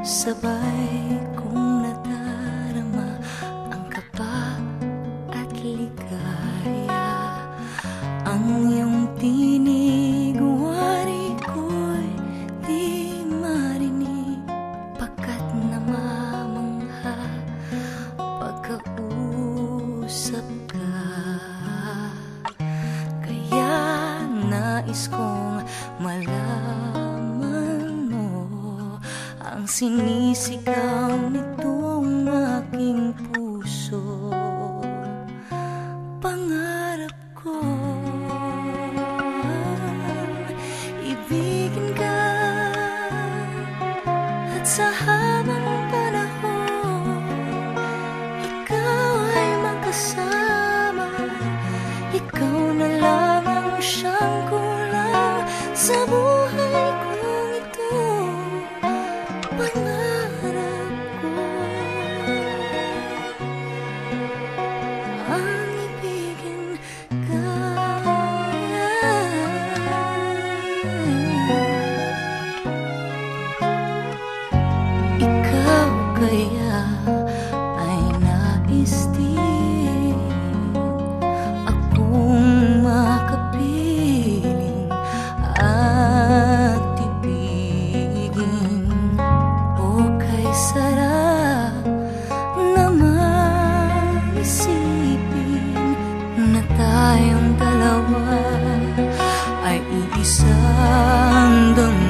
Sabay kong nadarama ang kaba at ligaya. Ang iyong tinig, wari ko'y di marinig, pagkat namamangha pagkausap ka. Kaya nais kong malaman mo ang sinisigaw nitong aking puso. Pangarap ko ibigin ka, at sa habang panahon ikaw ay makasama. Ikaw na lang ang siyang kulang sa buhay kong ito. Pangarap ko ang ibigin ka. Ikaw kaya ay nais din akong makapiling at ibigin. O kay sarap naman isipin na tayong dalawa ay iisang damdamin.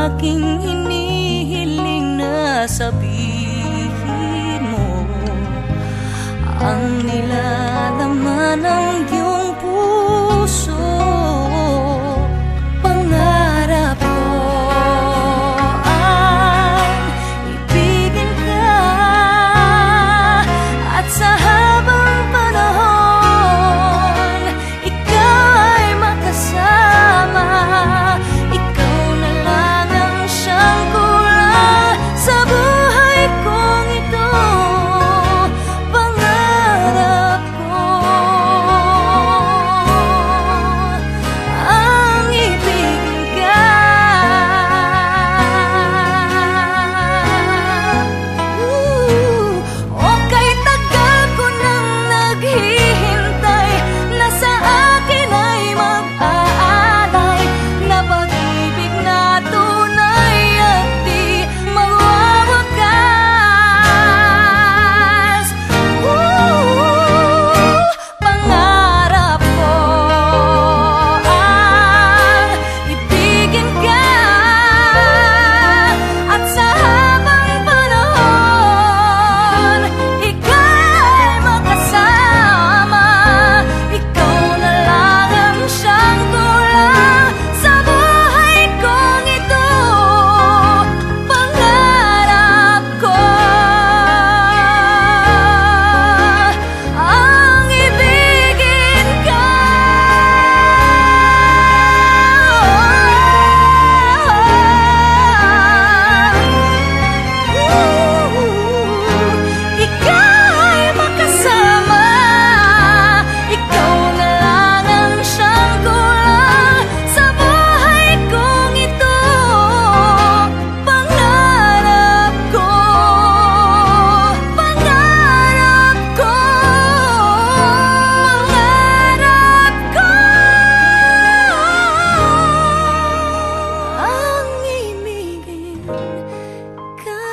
Aking hinihiling na sabihin mo ang nilalaman ng iyong puso. Pangarap ko ang ibigin ka, at sa habang panahon ikaw ay makasama. Ikaw na lang ang siyang kulang sa buhay kong ito. Pangarap ko ang ibigin ka. O kay tagal ko nang naghihintay na sa akin ay mag-aalay na pag-ibig na tunay at di mawawakas. Pangarap ko ang ibigin ka, at sa habang panahon ikaw ay makasama. Ikaw na lang ang siyang kulang sa buhay kong ito. Pangarap ko ang ibigin ka. Ikaw ay makasama. Ikaw na lang ang siyang kulang sa buhay kong ito. Pangarap ko, pangarap ko, pangarap ko ang ibigin ka.